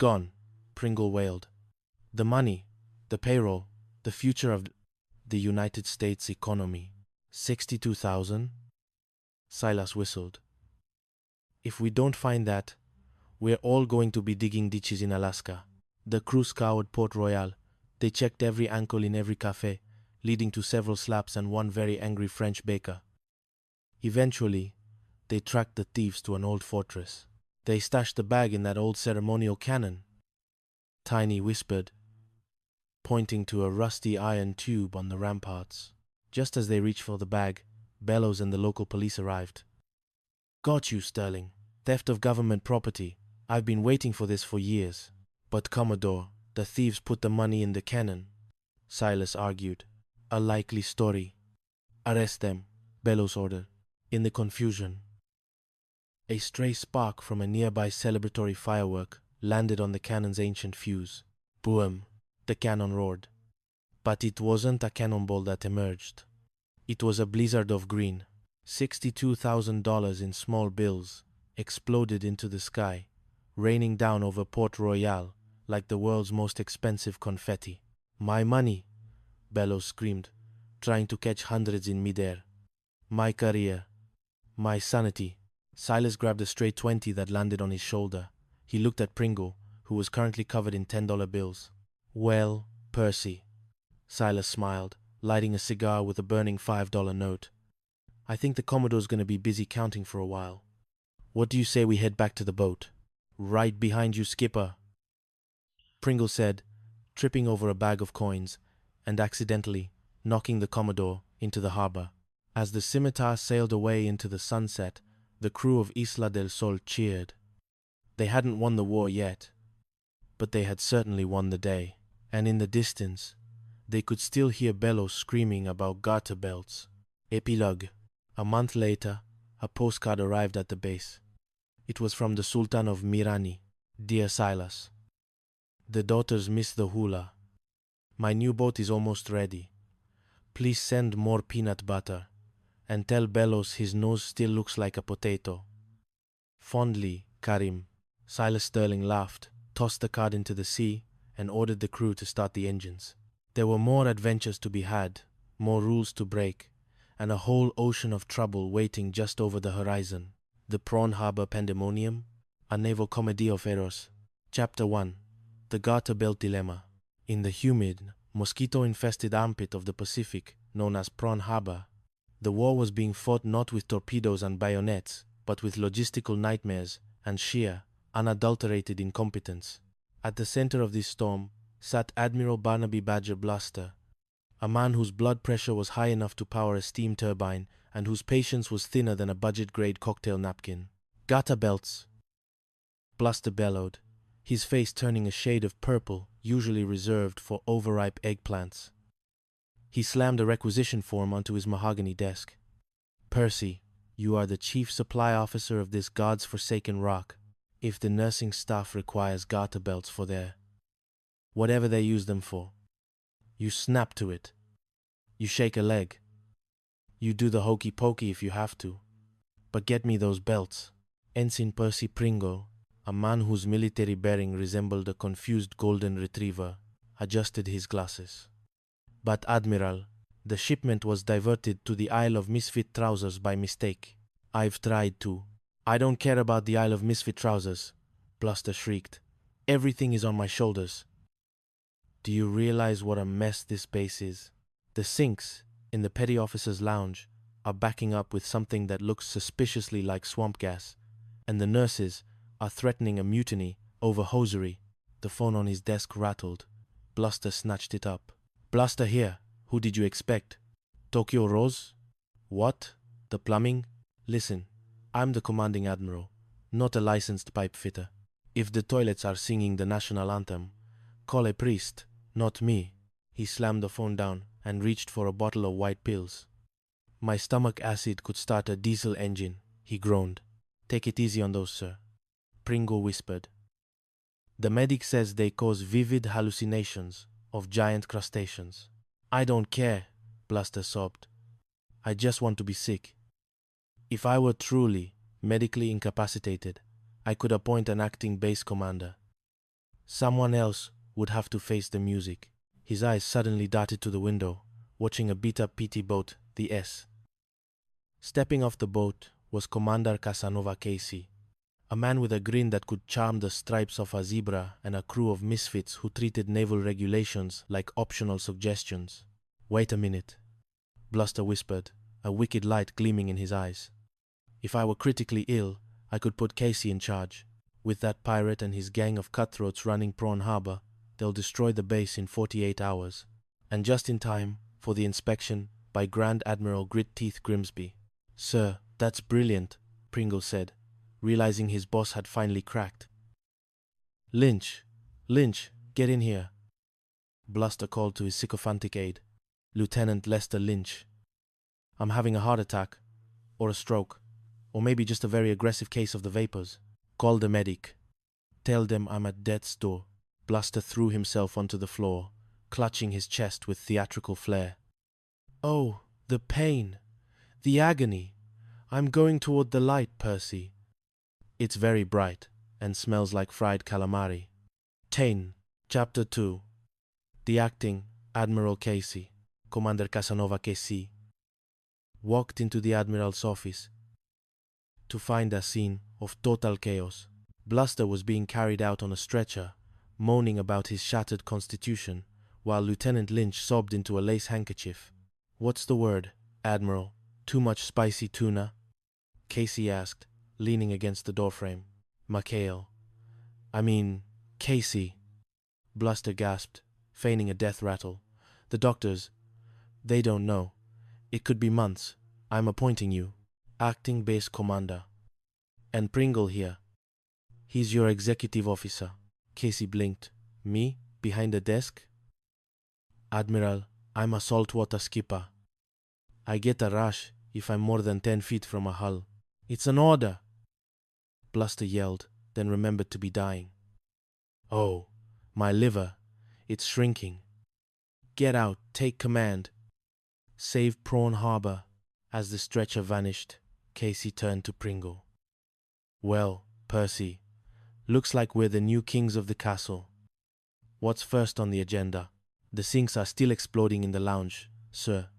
Gone, Pringle wailed. The money, the payroll, the future of the United States economy. 62,000? Silas whistled. If we don't find that, we're all going to be digging ditches in Alaska. The crew scoured Port Royal. They checked every ankle in every cafe, leading to several slaps and one very angry French baker. Eventually, they tracked the thieves to an old fortress. They stashed the bag in that old ceremonial cannon, Tiny whispered, pointing to a rusty iron tube on the ramparts. Just as they reached for the bag, Bellows and the local police arrived. Got you, Sterling. Theft of government property. I've been waiting for this for years. But Commodore, the thieves put the money in the cannon, Silas argued. A likely story. Arrest them, Bellows ordered. In the confusion, a stray spark from a nearby celebratory firework landed on the cannon's ancient fuse. Boom! The cannon roared. But it wasn't a cannonball that emerged. It was a blizzard of green. $62,000 in small bills exploded into the sky, raining down over Port Royal like the world's most expensive confetti. My money! Bellows screamed, trying to catch hundreds in midair. My career. My sanity. Silas grabbed a stray 20 that landed on his shoulder. He looked at Pringle, who was currently covered in $10 bills. Well, Percy, Silas smiled, lighting a cigar with a burning $5 note. I think the Commodore's going to be busy counting for a while. What do you say we head back to the boat? Right behind you, Skipper, Pringle said, tripping over a bag of coins and accidentally knocking the Commodore into the harbor. As the scimitar sailed away into the sunset, the crew of Isla del Sol cheered. They hadn't won the war yet, but they had certainly won the day, and in the distance, they could still hear Bellows screaming about garter belts. Epilogue. A month later, a postcard arrived at the base. It was from the Sultan of Mirani. Dear Silas, the daughters miss the hula. My new boat is almost ready. Please send more peanut butter, and tell Bellows his nose still looks like a potato. Fondly, Karim. Silas Sterling laughed, tossed the card into the sea, and ordered the crew to start the engines. There were more adventures to be had, more rules to break, and a whole ocean of trouble waiting just over the horizon. The Prawn Harbor Pandemonium, a naval comedy of errors. Chapter 1. The Garter Belt Dilemma. In the humid, mosquito-infested armpit of the Pacific, known as Prawn Harbor, the war was being fought not with torpedoes and bayonets, but with logistical nightmares and sheer, unadulterated incompetence. At the center of this storm sat Admiral Barnaby Badger Bluster, a man whose blood pressure was high enough to power a steam turbine and whose patience was thinner than a budget-grade cocktail napkin. Garter belts, Bluster bellowed, his face turning a shade of purple usually reserved for overripe eggplants. He slammed a requisition form onto his mahogany desk. Percy, you are the chief supply officer of this God's forsaken rock. If the nursing staff requires garter belts for their whatever they use them for, you snap to it. You shake a leg. You do the hokey pokey if you have to. But get me those belts. Ensign Percy Pringle, a man whose military bearing resembled a confused golden retriever, adjusted his glasses. But Admiral, the shipment was diverted to the Isle of Misfit Trousers by mistake. I've tried to. I don't care about the Isle of Misfit Trousers, Bluster shrieked. Everything is on my shoulders. Do you realize what a mess this base is? The sinks in the petty officer's lounge are backing up with something that looks suspiciously like swamp gas, and the nurses are threatening a mutiny over hosiery. The phone on his desk rattled. Bluster snatched it up. Bluster here. Who did you expect? Tokyo Rose? What? The plumbing? Listen, I'm the commanding admiral, not a licensed pipe fitter. If the toilets are singing the national anthem, call a priest, not me. He slammed the phone down and reached for a bottle of white pills. My stomach acid could start a diesel engine, he groaned. Take it easy on those, sir, Pringle whispered. The medic says they cause vivid hallucinations of giant crustaceans. I don't care, Bluster sobbed. I just want to be sick. If I were truly medically incapacitated, I could appoint an acting base commander. Someone else would have to face the music. His eyes suddenly darted to the window, watching a beat-up PT boat, the S. Stepping off the boat was Commander Casanova Casey, a man with a grin that could charm the stripes of a zebra and a crew of misfits who treated naval regulations like optional suggestions. "Wait a minute," Bluster whispered, a wicked light gleaming in his eyes. "If I were critically ill, I could put Casey in charge. With that pirate and his gang of cutthroats running Prawn Harbor, they'll destroy the base in 48 hours. And just in time for the inspection by Grand Admiral Grit-Teeth Grimsby." "Sir, that's brilliant," Pringle said, realizing his boss had finally cracked. Lynch, get in here," Bluster called to his sycophantic aide, Lieutenant Lester Lynch. "I'm having a heart attack, or a stroke, or maybe just a very aggressive case of the vapors. Call the medic. Tell them I'm at death's door." Bluster threw himself onto the floor, clutching his chest with theatrical flair. "Oh, the pain, the agony. I'm going toward the light, Percy. It's very bright and smells like fried calamari." Tain, Chapter 2. The acting Admiral Casey, Commander Casanova Casey, walked into the Admiral's office to find a scene of total chaos. Bluster was being carried out on a stretcher, moaning about his shattered constitution, while Lieutenant Lynch sobbed into a lace handkerchief. "What's the word, Admiral? Too much spicy tuna?" Casey asked, leaning against the doorframe. Casey," Bluster gasped, feigning a death rattle. "The doctors, they don't know. It could be months. I'm appointing you acting base commander. And Pringle here. He's your executive officer." Casey blinked. "Me? Behind the desk?" "Admiral, I'm a saltwater skipper. I get a rash if I'm more than 10 feet from a hull." "It's an order," Bluster yelled, then remembered to be dying. "Oh, my liver. It's shrinking. Get out, take command. Save Prawn Harbor." As the stretcher vanished, Casey turned to Pringle. "Well, Percy, looks like we're the new kings of the castle. What's first on the agenda?" "The sinks are still exploding in the lounge, sir,"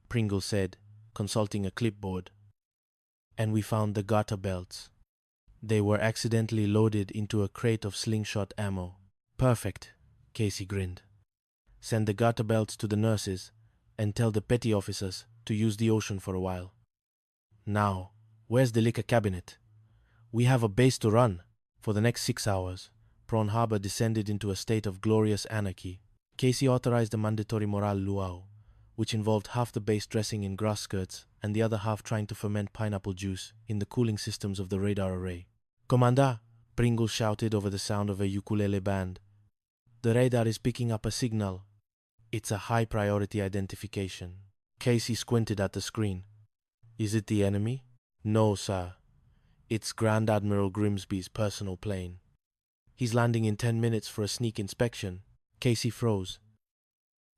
Pringle said, consulting a clipboard. "And we found the garter belts. They were accidentally loaded into a crate of slingshot ammo." "Perfect," Casey grinned. "Send the garter belts to the nurses and tell the petty officers to use the ocean for a while. Now, where's the liquor cabinet? We have a base to run." For the next 6 hours, Prawn Harbor descended into a state of glorious anarchy. Casey authorized a mandatory morale luau, which involved half the base dressing in grass skirts and the other half trying to ferment pineapple juice in the cooling systems of the radar array. "Commander," Pringle shouted over the sound of a ukulele band. "The radar is picking up a signal. It's a high-priority identification." Casey squinted at the screen. "Is it the enemy?" "No, sir. It's Grand Admiral Grimsby's personal plane. He's landing in 10 minutes for a sneak inspection." Casey froze.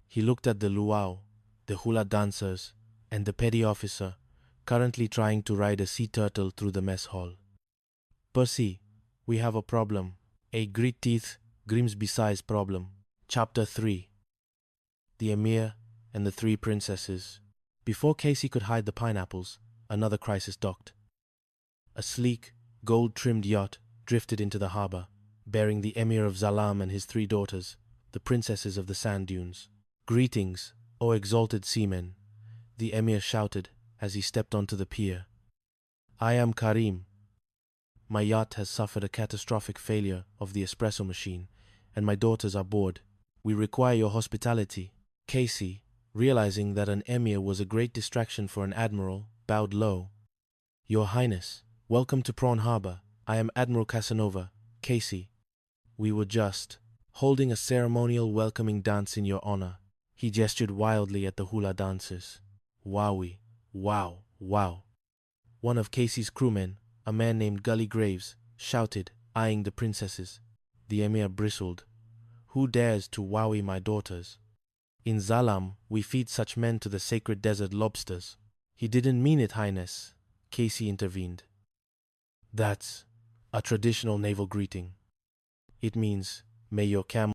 He looked at the luau, the hula dancers, and the petty officer, currently trying to ride a sea turtle through the mess hall. "Percy, we have a problem. A grit-teeth, Grimsby-sized problem." Chapter 3. The Emir and the Three Princesses. Before Casey could hide the pineapples, another crisis docked. A sleek, gold-trimmed yacht drifted into the harbor, bearing the Emir of Zalam and his 3 daughters, the princesses of the sand dunes. "Greetings, O exalted seamen," the Emir shouted as he stepped onto the pier. "I am Karim. My yacht has suffered a catastrophic failure of the espresso machine, and my daughters are bored. We require your hospitality." Casey, realizing that an Emir was a great distraction for an admiral, bowed low. "Your Highness, welcome to Prawn Harbor. I am Admiral Casanova, Casey. We were just holding a ceremonial welcoming dance in your honor." He gestured wildly at the hula dancers. "Wowie, wow, wow." One of Casey's crewmen, a man named Gully Graves, shouted, eyeing the princesses. The Emir bristled. "Who dares to wowie my daughters? In Zalam, we feed such men to the sacred desert lobsters." "He didn't mean it, Highness," Casey intervened. "That's a traditional naval greeting. It means May your camel